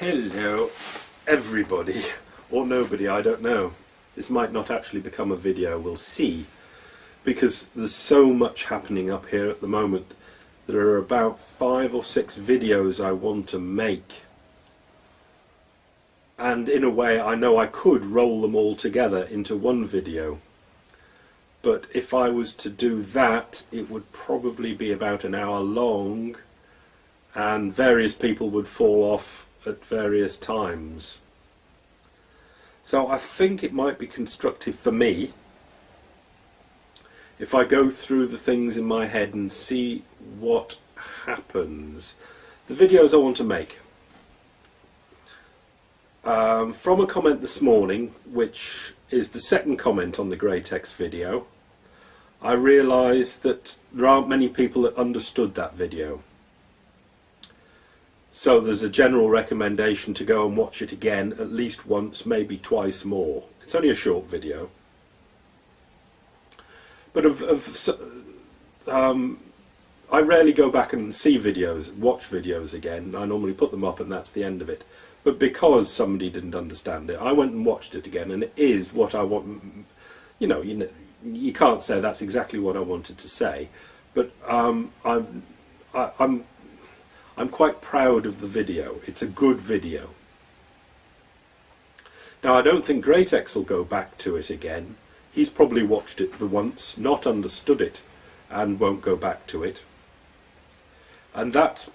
Hello everybody, or nobody, I don't know. This might not actually become a video, we'll see. Because there's so much happening up here at the moment. There are about 5 or 6 videos I want to make. And in a way I know I could roll them all together into one video. But if I was to do that, it would probably be about an hour long, and various people would fall off at various times. So I think it might be constructive for me if I go through the things in my head and see what happens. The videos I want to make. From a comment this morning, which is the second comment on the Grey Text video, I realised that there aren't many people that understood that video. So there's a general recommendation to go and watch it again at least once, maybe twice more. It's only a short video. But I rarely go back and see videos, watch videos again. I normally put them up and that's the end of it. But because somebody didn't understand it, I went and watched it again, and it is what I want. You can't say that's exactly what I wanted to say, but I'm quite proud of the video. It's a good video. Now I don't think Grey Text will go back to it again. He's probably watched it the once, not understood it, and won't go back to it. And that's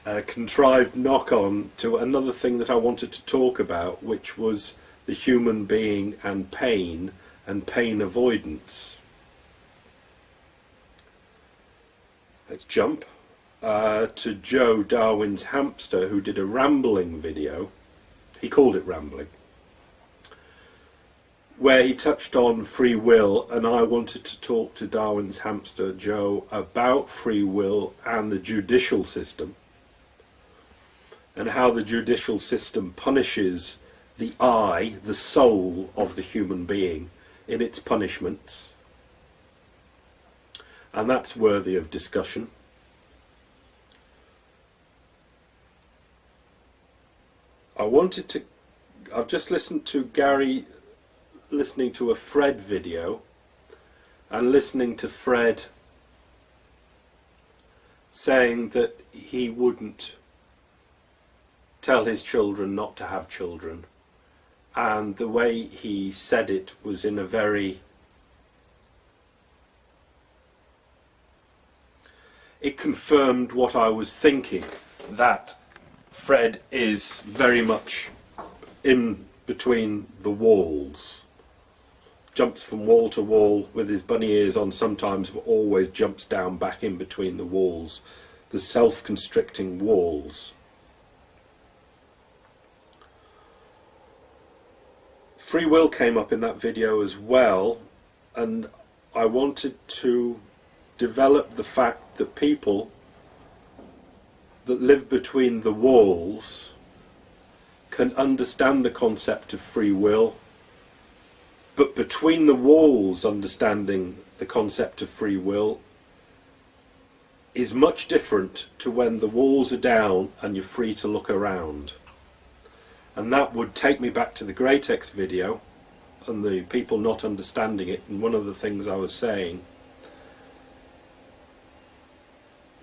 a contrived knock-on to another thing that I wanted to talk about, which was the human being and pain avoidance. Let's jump to Joe Darwin's hamster, who did a rambling video. He called it rambling, where he touched on free will, and I wanted to talk to Darwin's hamster Joe about free will and the judicial system, and how the judicial system punishes the I, the soul of the human being, in its punishments. And that's worthy of discussion. I've just listened to Gary listening to a Fred video, and listening to Fred saying that he wouldn't tell his children not to have children, and the way he said it was in a very... It confirmed what I was thinking, that Fred is very much in between the walls. Jumps from wall to wall with his bunny ears on sometimes, but always jumps down back in between the walls, the self-constricting walls. Free will came up in that video as well, and I wanted to develop the fact that people that live between the walls can understand the concept of free will, but between the walls understanding the concept of free will is much different to when the walls are down and you're free to look around. And that would take me back to the Grey Text video and the people not understanding it. And one of the things I was saying,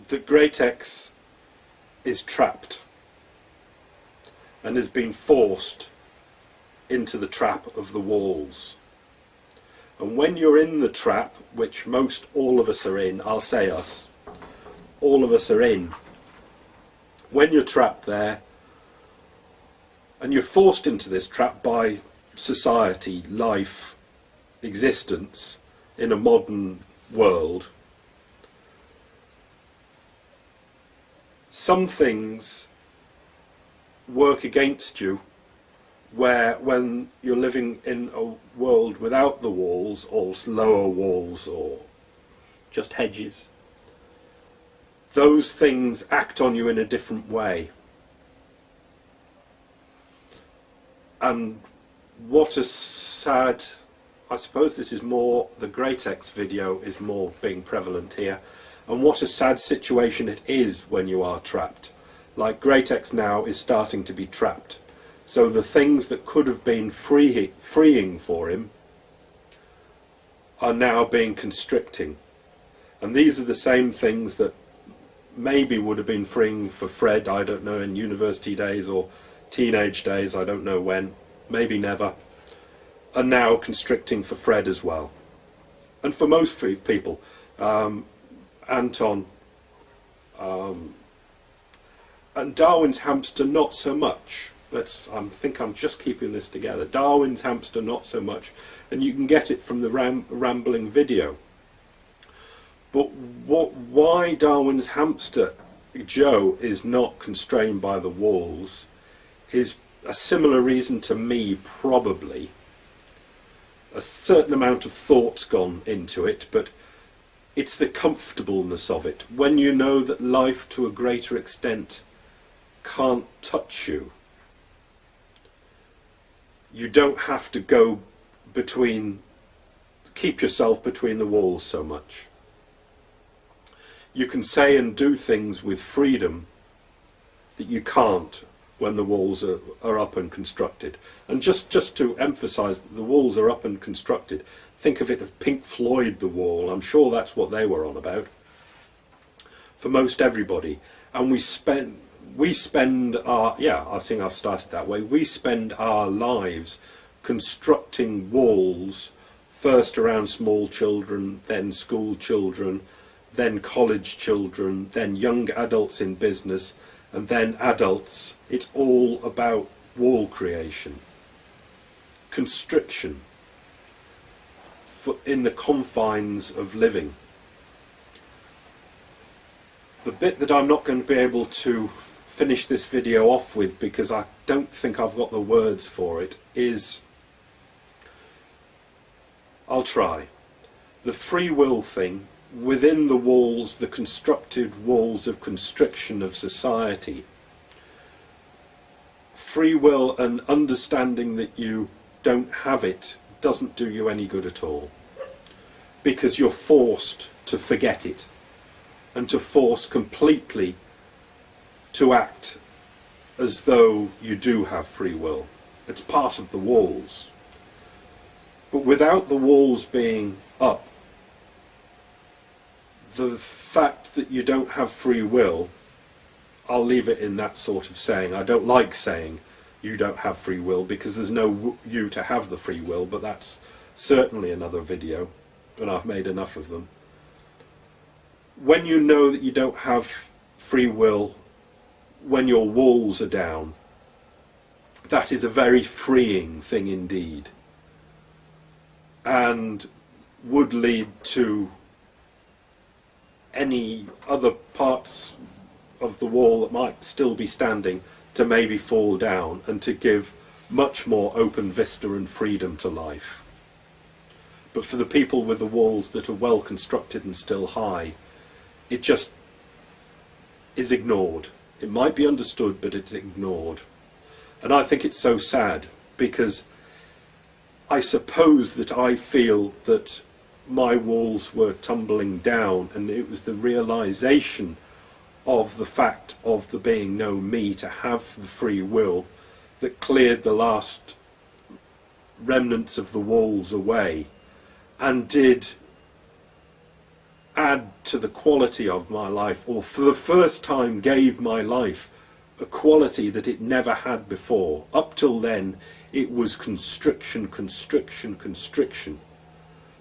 that Grey Text is trapped and has been forced into the trap of the walls. And when you're in the trap, which all of us are in, I'll say us, all of us are in, when you're trapped there, and you're forced into this trap by society, life, existence in a modern world, some things work against you, where when you're living in a world without the walls, or lower walls, or just hedges, those things act on you in a different way. And what a sad, I suppose this is more, the Grey Text video is more being prevalent here, and what a sad situation it is when you are trapped. like Great X now is starting to be trapped. So the things that could have been freeing for him are now being constricting. And these are the same things that maybe would have been freeing for Fred, I don't know, in university days or teenage days, I don't know when, maybe never, are now constricting for Fred as well. And for most people, Anton, and Darwin's hamster not so much. I think I'm just keeping this together. Darwin's hamster not so much, and you can get it from the rambling video. But why Darwin's hamster, Joe, is not constrained by the walls is a similar reason to me, probably. A certain amount of thought's gone into it, but it's the comfortableness of it. When you know that life, to a greater extent, can't touch you, you don't have to go keep yourself between the walls so much. You can say and do things with freedom that you can't when the walls are up and constructed. And just to emphasise that the walls are up and constructed, think of it as Pink Floyd, The Wall. I'm sure that's what they were on about. For most everybody. And we spend our, I think I've started that way, we spend our lives constructing walls, first around small children, then school children, then college children, then young adults in business, and then adults. It's all about wall creation, constriction in the confines of living. The bit that I'm not going to be able to finish this video off with, because I don't think I've got the words for it, is, I'll try, the free will thing within the walls, the constructed walls of constriction of society. Free will and understanding that you don't have it doesn't do you any good at all, because you're forced to forget it and to force completely to act as though you do have free will. It's part of the walls. But without the walls being up, the fact that you don't have free will, I'll leave it in that sort of saying. I don't like saying you don't have free will, because there's no you to have the free will, but that's certainly another video, and I've made enough of them. When you know that you don't have free will, when your walls are down, that is a very freeing thing indeed, and would lead to any other parts of the wall that might still be standing to maybe fall down, and to give much more open vista and freedom to life. But for the people with the walls that are well constructed and still high, it just is ignored. It might be understood, but it's ignored. And I think it's so sad, because I suppose that I feel that my walls were tumbling down, and it was the realization of the fact of there being no me to have the free will that cleared the last remnants of the walls away, and did add to the quality of my life, or for the first time gave my life a quality that it never had before. Up till then it was constriction, constriction, constriction.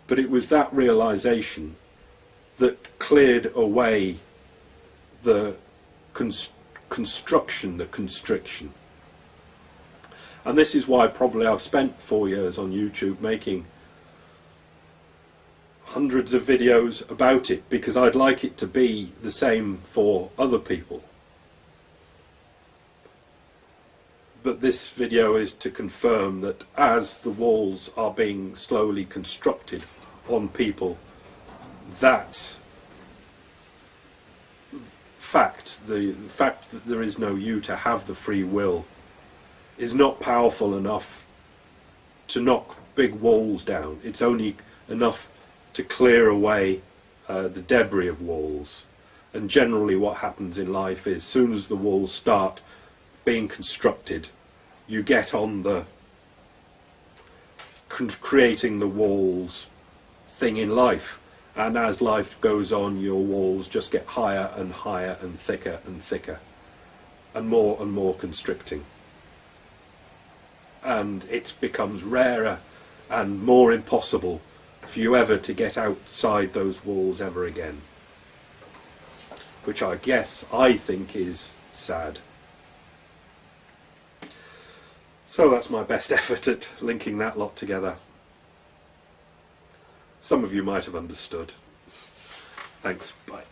But it was that realization that cleared away the construction, the constriction. And this is why probably I've spent 4 years on YouTube making hundreds of videos about it, because I'd like it to be the same for other people. But this video is to confirm that as the walls are being slowly constructed on people, that fact, the fact that there is no you to have the free will, is not powerful enough to knock big walls down. It's only enough to clear away the debris of walls. And generally what happens in life is, as soon as the walls start being constructed, you get on the creating the walls thing in life. And as life goes on, your walls just get higher and higher and thicker and more constricting. And it becomes rarer and more impossible for you ever to get outside those walls ever again. Which I think is sad. So that's my best effort at linking that lot together. Some of you might have understood. Thanks, bye.